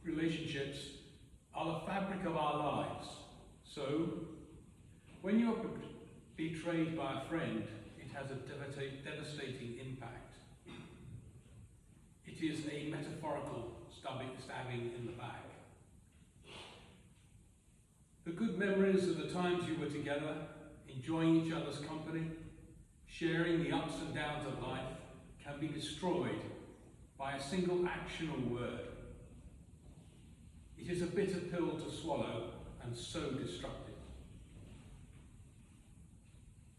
relationships are the fabric of our lives. So, when you are betrayed by a friend, it has a devastating impact. It is a metaphorical stabbing in the back. The good memories of the times you were together, enjoying each other's company, sharing the ups and downs of life, can be destroyed by a single action or word. It is a bitter pill to swallow and so destructive.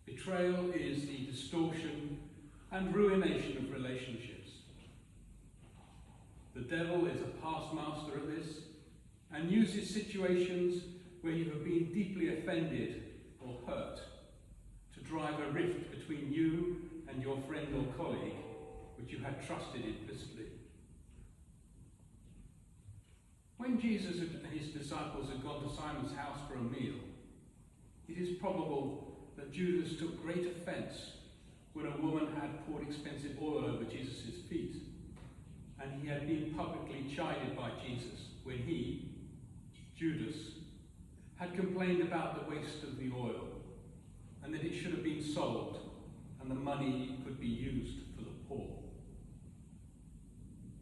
Betrayal is the distortion and ruination of relationships. The devil is a past master of this and uses situations where you have been deeply offended or hurt to drive a rift between you and your friend or colleague which you had trusted implicitly. When Jesus and his disciples had gone to Simon's house for a meal, it is probable that Judas took great offence when a woman had poured expensive oil over Jesus' feet, and he had been publicly chided by Jesus when he, Judas, had complained about the waste of the oil and that it should have been sold and the money could be used for the poor.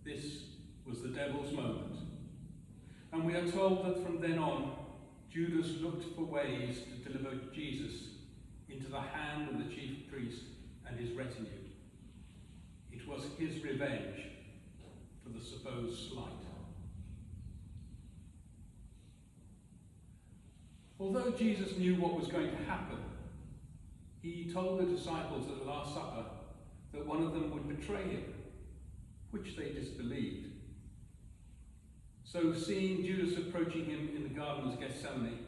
This was the devil's moment, and we are told that from then on, Judas looked for ways to deliver Jesus into the hand of the chief priest and his retinue. It was his revenge for the supposed slight. Although Jesus knew what was going to happen, he told the disciples at the Last Supper that one of them would betray him, which they disbelieved. So seeing Judas approaching him in the Garden of Gethsemane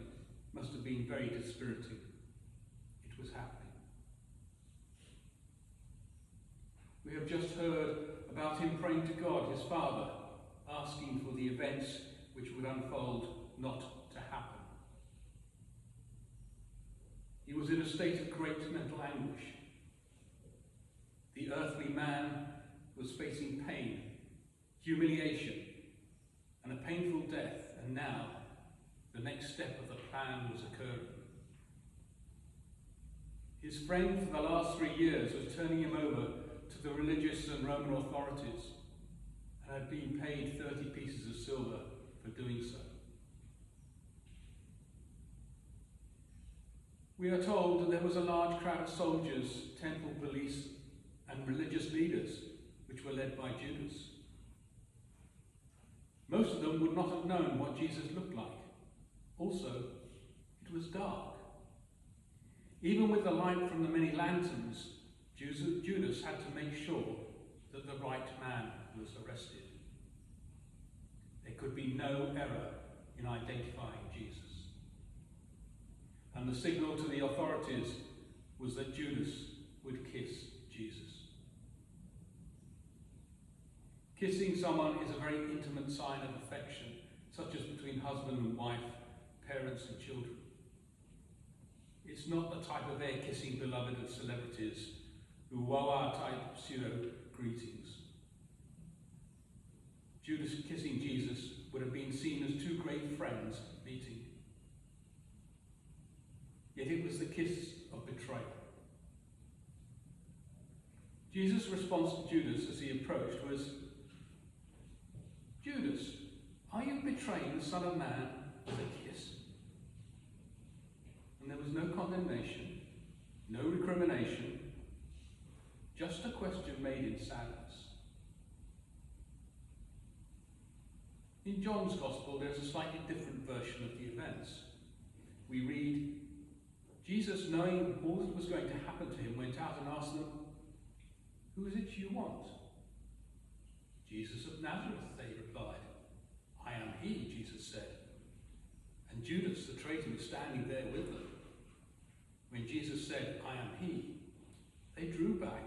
must have been very dispiriting. It was happening. We have just heard about him praying to God, his Father, asking for the events which would unfold not to happen. He was in a state of great mental anguish. The earthly man was facing pain, humiliation, and a painful death, and now the next step of the plan was occurring. His friend for the last 3 years was turning him over to the religious and Roman authorities and had been paid 30 pieces of silver for doing so. We are told that there was a large crowd of soldiers, temple police, and religious leaders, which were led by Judas. Most of them would not have known what Jesus looked like. Also, it was dark. Even with the light from the many lanterns, Judas had to make sure that the right man was arrested. There could be no error in identifying Jesus. And the signal to the authorities was that Judas would kiss Jesus. Kissing someone is a very intimate sign of affection, such as between husband and wife, parents and children. It's not the type of air-kissing beloved of celebrities, who wah type pseudo-greetings. Judas kissing Jesus would have been seen as two great friends meeting. Yet it was the kiss of betrayal. Jesus' response to Judas as he approached was, "Judas, are you betraying the Son of Man with a kiss?" And there was no condemnation, no recrimination, just a question made in sadness. In John's Gospel, there's a slightly different version of the events. We read, Jesus, knowing all that was going to happen to him, went out and asked them, "Who is it you want?" "Jesus of Nazareth," they replied. "I am he," Jesus said. And Judas, the traitor, was standing there with them. When Jesus said, "I am he," they drew back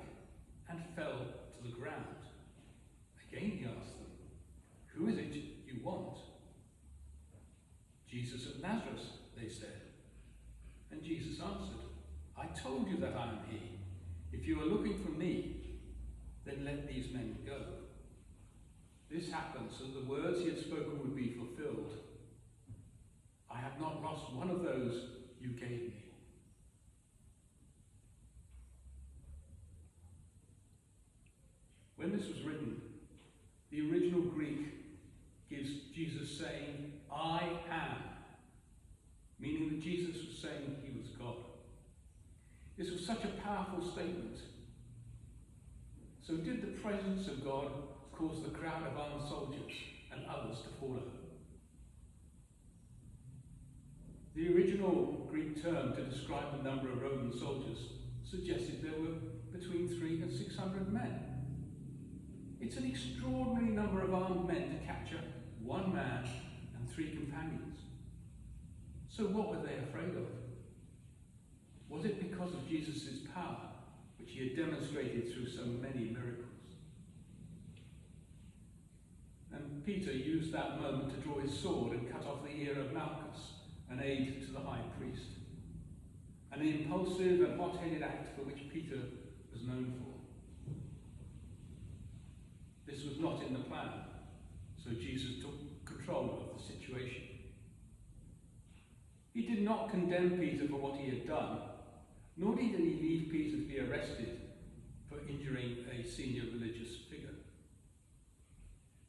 and fell to the ground. Again he asked them, "Who is it you want?" "Jesus of Nazareth," they said. And Jesus answered, "I told you that I am he. If you are looking for me, then let these men go." This happened so that the words he had spoken would be fulfilled. I have not lost one of those you gave me. When this was written, the original Greek gives Jesus saying, I am, meaning that Jesus was saying he was God. This was such a powerful statement. So did the presence of God cause the crowd of armed soldiers and others to follow? The original Greek term to describe the number of Roman soldiers suggested there were between 300 and 600 men. It's an extraordinary number of armed men to capture one man and 3 companions. So what were they afraid of? Was it because of Jesus' power, which he had demonstrated through so many miracles? And Peter used that moment to draw his sword and cut off the ear of Malchus, an aide to the high priest. An impulsive and hot-headed act for which Peter was known for. This was not in the plan, so Jesus took control of the situation. He did not condemn Peter for what he had done, nor did he leave Peter to be arrested for injuring a senior religious figure.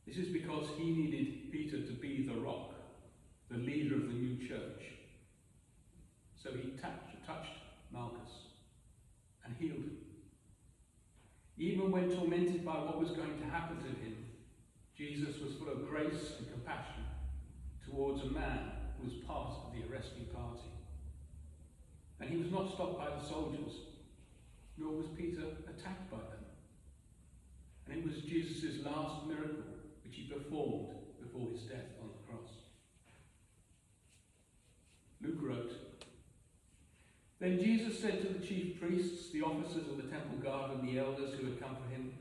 This is because he needed Peter to be the rock, the leader of the new church. So he touched Malchus and healed him. Even when tormented by what was going to happen to him, Jesus was full of grace and compassion towards a man who was part of the arresting party. And he was not stopped by the soldiers, nor was Peter attacked by them. And it was Jesus' last miracle which he performed before his death on the cross. Luke wrote, Then Jesus said to the chief priests, the officers of the temple guard, and the elders who had come for him,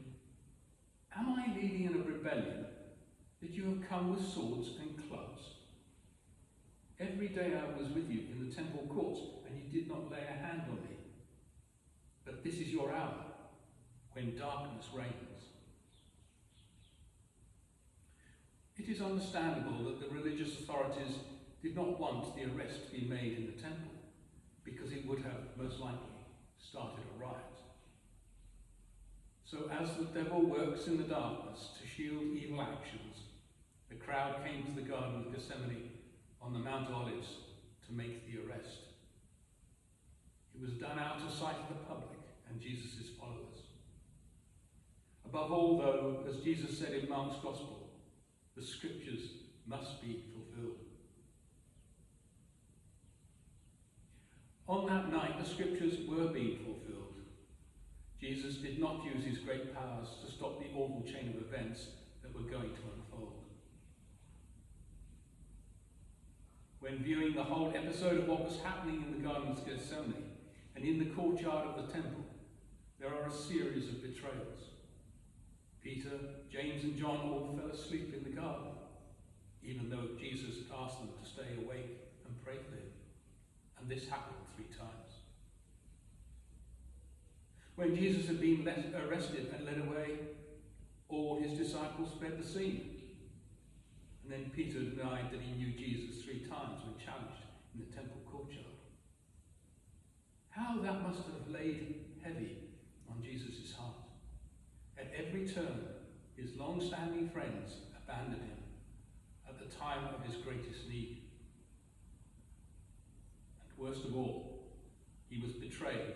Am I leading in a rebellion that you have come with swords and clubs? Every day I was with you in the temple courts, and you did not lay a hand on me. But this is your hour, when darkness reigns. It is understandable that the religious authorities did not want the arrest to be made in the temple, because it would have most likely started a riot. So as the devil works in the darkness to shield evil actions, the crowd came to the Garden of Gethsemane on the Mount Olives to make the arrest. It was done out of sight of the public and Jesus' followers. Above all, though, as Jesus said in Mark's Gospel, the scriptures must be fulfilled. On that night, the scriptures were being fulfilled. Jesus did not use his great powers to stop the awful chain of events that were going to unfold. When viewing the whole episode of what was happening in the Garden of Gethsemane and in the courtyard of the temple, there are a series of betrayals. Peter, James and John all fell asleep in the garden, even though Jesus had asked them to stay awake and pray for him. And this happened 3 times. When Jesus had been arrested and led away, all his disciples fled the scene. And then Peter denied that he knew Jesus 3 times when challenged in the temple courtyard. How that must have laid heavy on Jesus' heart. At every turn, his long-standing friends abandoned him at the time of his greatest need. And worst of all, he was betrayed